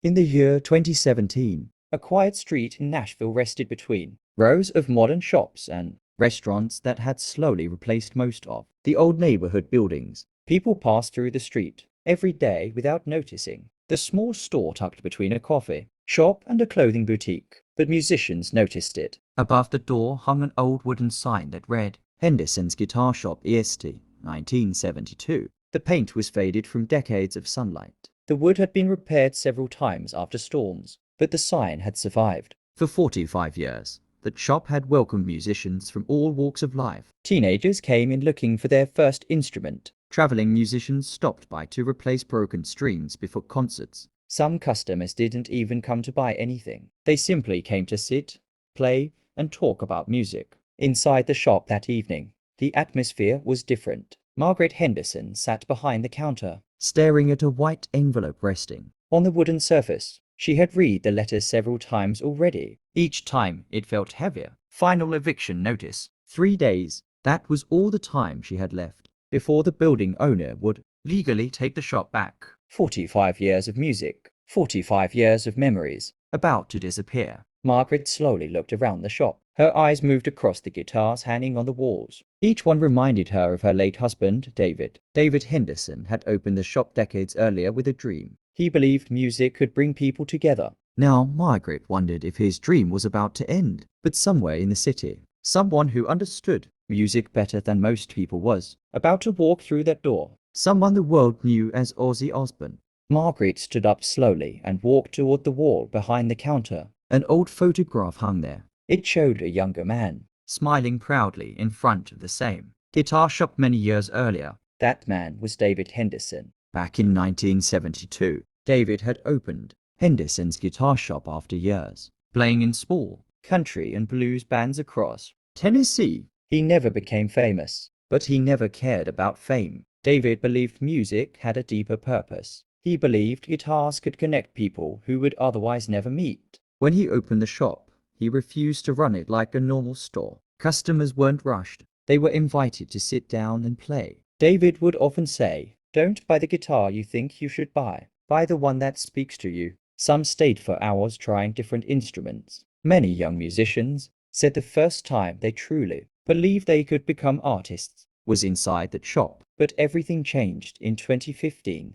In the year 2017, a quiet street in Nashville rested between rows of modern shops and restaurants that had slowly replaced most of the old neighborhood buildings. People passed through the street every day without noticing the small store tucked between a coffee shop and a clothing boutique, but musicians noticed it. Above the door hung an old wooden sign that read, Henderson's Guitar Shop EST, 1972. The paint was faded from decades of sunlight. The wood had been repaired several times after storms, but the sign had survived. For 45 years, the shop had welcomed musicians from all walks of life. Teenagers came in looking for their first instrument. Traveling musicians stopped by to replace broken strings before concerts. Some customers didn't even come to buy anything. They simply came to sit, play, and talk about music. Inside the shop that evening, the atmosphere was different. Margaret Henderson sat behind the counter, staring at a white envelope resting on the wooden surface. She had read the letter several times already. Each time it felt heavier. Final eviction notice. 3 days. That was all the time she had left before the building owner would legally take the shop back. 45 years of music, 45 years of memories, about to disappear. Margaret slowly looked around the shop. Her eyes moved across the guitars hanging on the walls. Each one reminded her of her late husband, David. David Henderson had opened the shop decades earlier with a dream. He believed music could bring people together. Now Margaret wondered if his dream was about to end. But somewhere in the city, someone who understood music better than most people was about to walk through that door. Someone the world knew as Ozzy Osbourne. Margaret stood up slowly and walked toward the wall behind the counter. An old photograph hung there. It showed a younger man, smiling proudly in front of the same guitar shop many years earlier. That man was David Henderson. Back in 1972, David had opened Henderson's Guitar Shop after years, playing in small country and blues bands across Tennessee. He never became famous, but he never cared about fame. David believed music had a deeper purpose. He believed guitars could connect people who would otherwise never meet. When he opened the shop, he refused to run it like a normal store. Customers weren't rushed. They were invited to sit down and play. David would often say, "Don't buy the guitar you think you should buy. Buy the one that speaks to you." Some stayed for hours trying different instruments. Many young musicians said the first time they truly believed they could become artists was inside that shop. But everything changed in 2015.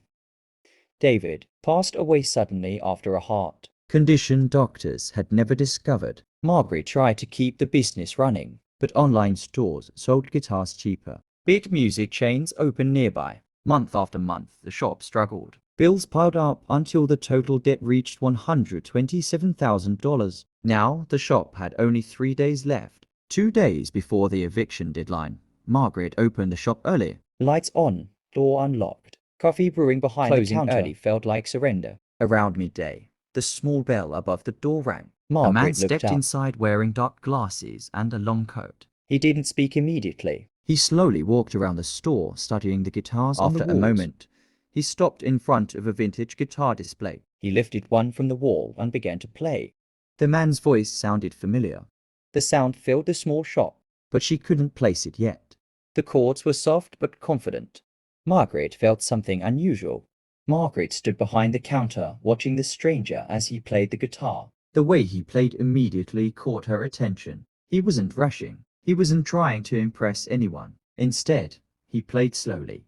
David passed away suddenly after a heart condition doctors had never discovered. Margaret tried to keep the business running, but online stores sold guitars cheaper. Big music chains opened nearby. Month after month, the shop struggled. Bills piled up until the total debt reached $127,000. Now, the shop had only 3 days left. 2 days before the eviction deadline, Margaret opened the shop early. Lights on, door unlocked. Coffee brewing behind the counter. Closing early felt like surrender. Around midday, the small bell above the door rang. A man stepped inside wearing dark glasses and a long coat. He didn't speak immediately. He slowly walked around the store, studying the guitars on the walls. After a moment, he stopped in front of a vintage guitar display. He lifted one from the wall and began to play. The man's voice sounded familiar. The sound filled the small shop, but she couldn't place it yet. The chords were soft but confident. Margaret felt something unusual. Margaret stood behind the counter, watching the stranger as he played the guitar. The way he played immediately caught her attention. He wasn't rushing. He wasn't trying to impress anyone. Instead, he played slowly,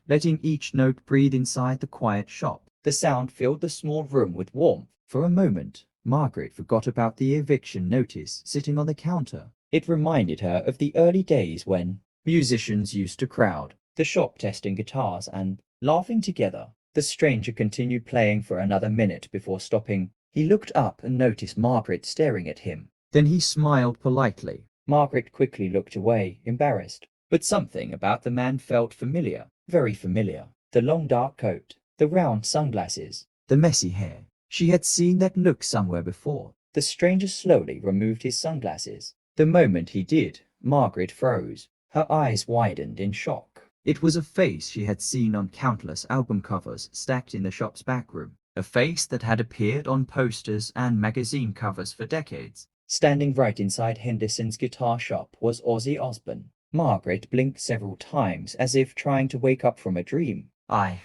letting each note breathe inside the quiet shop. The sound filled the small room with warmth. For a moment, Margaret forgot about the eviction notice sitting on the counter. It reminded her of the early days when musicians used to crowd the shop testing guitars and laughing together. The stranger continued playing for another minute before stopping. He looked up and noticed Margaret staring at him. Then he smiled politely. Margaret quickly looked away, embarrassed. But something about the man felt familiar, very familiar. The long dark coat, the round sunglasses, the messy hair. She had seen that look somewhere before. The stranger slowly removed his sunglasses. The moment he did, Margaret froze. Her eyes widened in shock. It was a face she had seen on countless album covers stacked in the shop's back room. A face that had appeared on posters and magazine covers for decades. Standing right inside Henderson's Guitar Shop was Ozzy Osbourne. Margaret blinked several times as if trying to wake up from a dream. I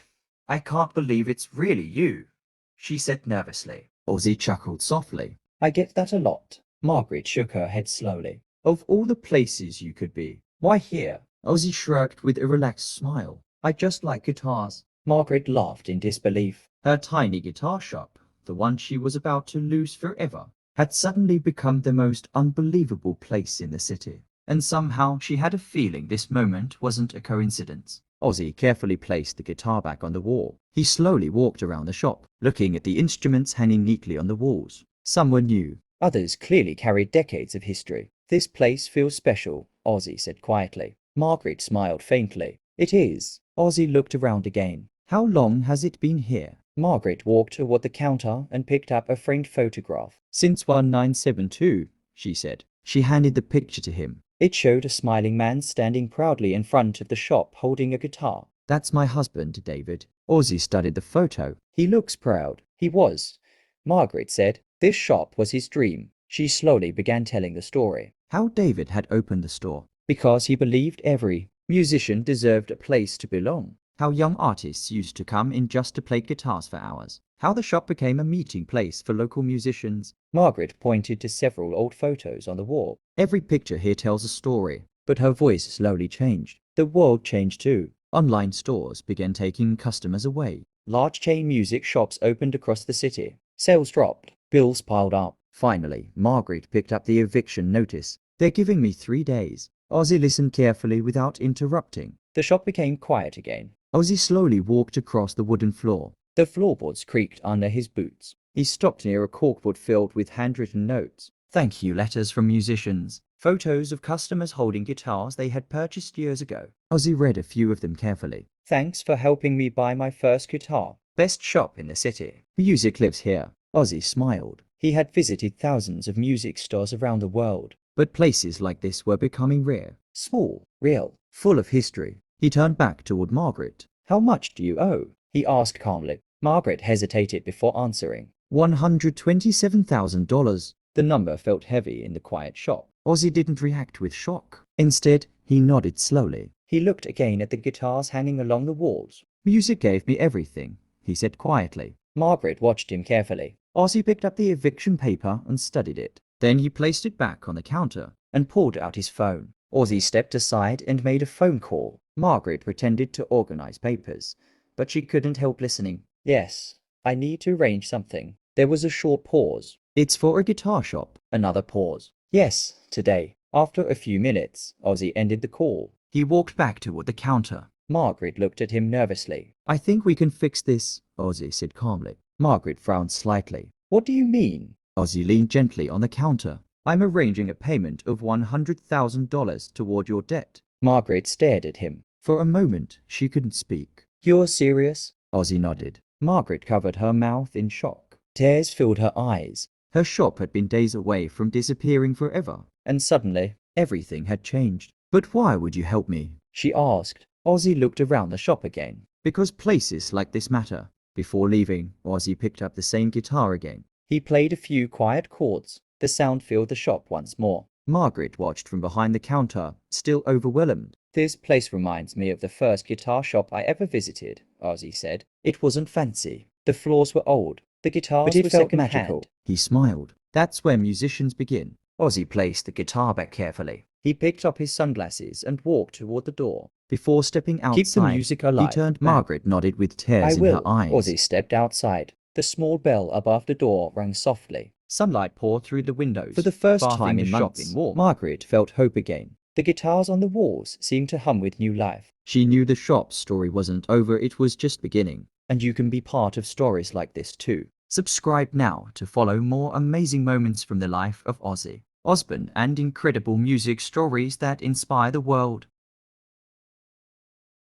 can't believe it's really you. she said nervously. Ozzy chuckled softly. I get that a lot. Margaret shook her head slowly. Of all the places you could be, why here? Ozzy shrugged with a relaxed smile. I just like guitars. Margaret laughed in disbelief. Her tiny guitar shop, the one she was about to lose forever, had suddenly become the most unbelievable place in the city. And somehow she had a feeling this moment wasn't a coincidence. Ozzy carefully placed the guitar back on the wall. He slowly walked around the shop, looking at the instruments hanging neatly on the walls. Some were new. Others clearly carried decades of history. This place feels special, Ozzy said quietly. Margaret smiled faintly. It is. Ozzy looked around again. How long has it been here? Margaret walked toward the counter and picked up a framed photograph. Since 1972, she said. She handed the picture to him. It showed a smiling man standing proudly in front of the shop holding a guitar. That's my husband, David. Ozzy studied the photo. He looks proud. He was. Margaret said. This shop was his dream. She slowly began telling the story. How David had opened the store. Because he believed every musician deserved a place to belong. How young artists used to come in just to play guitars for hours. How the shop became a meeting place for local musicians. Margaret pointed to several old photos on the wall. Every picture here tells a story. But her voice slowly changed. The world changed too. Online stores began taking customers away. Large chain music shops opened across the city. Sales dropped. Bills piled up. Finally, Margaret picked up the eviction notice. They're giving me 3 days. Ozzy listened carefully without interrupting. The shop became quiet again. Ozzy slowly walked across the wooden floor. The floorboards creaked under his boots. He stopped near a corkboard filled with handwritten notes. Thank you letters from musicians. Photos of customers holding guitars they had purchased years ago. Ozzy read a few of them carefully. Thanks for helping me buy my first guitar. Best shop in the city. Music lives here. Ozzy smiled. He had visited thousands of music stores around the world. But places like this were becoming rare. Small, real, full of history. He turned back toward Margaret. How much do you owe? He asked calmly. Margaret hesitated before answering. $127,000. The number felt heavy in the quiet shop. Ozzy didn't react with shock. Instead, he nodded slowly. He looked again at the guitars hanging along the walls. Music gave me everything, he said quietly. Margaret watched him carefully. Ozzy picked up the eviction paper and studied it. Then he placed it back on the counter and pulled out his phone. Ozzy stepped aside and made a phone call. Margaret pretended to organize papers, but she couldn't help listening. Yes, I need to arrange something. There was a short pause. It's for a guitar shop. Another pause. Yes, today. After a few minutes, Ozzy ended the call. He walked back toward the counter. Margaret looked at him nervously. I think we can fix this, Ozzy said calmly. Margaret frowned slightly. What do you mean? Ozzy leaned gently on the counter. I'm arranging a payment of $100,000 toward your debt. Margaret stared at him. For a moment, she couldn't speak. You're serious? Ozzy nodded. Margaret covered her mouth in shock. Tears filled her eyes. Her shop had been days away from disappearing forever. And suddenly, everything had changed. But why would you help me? She asked. Ozzy looked around the shop again. Because places like this matter. Before leaving, Ozzy picked up the same guitar again. He played a few quiet chords. The sound filled the shop once more. Margaret watched from behind the counter, still overwhelmed. This place reminds me of the first guitar shop I ever visited, Ozzy said. It wasn't fancy. The floors were old. The guitars were magical. He smiled. That's where musicians begin. Ozzy placed the guitar back carefully. He picked up his sunglasses and walked toward the door. Before stepping outside, keep the music alive. He turned. Margaret nodded with tears in her eyes. Ozzy stepped outside. The small bell above the door rang softly. Sunlight poured through the windows. For the first time in months, Margaret felt hope again. The guitars on the walls seemed to hum with new life. She knew the shop's story wasn't over, it was just beginning. And you can be part of stories like this too. Subscribe now to follow more amazing moments from the life of Ozzy Osbourne and incredible music stories that inspire the world.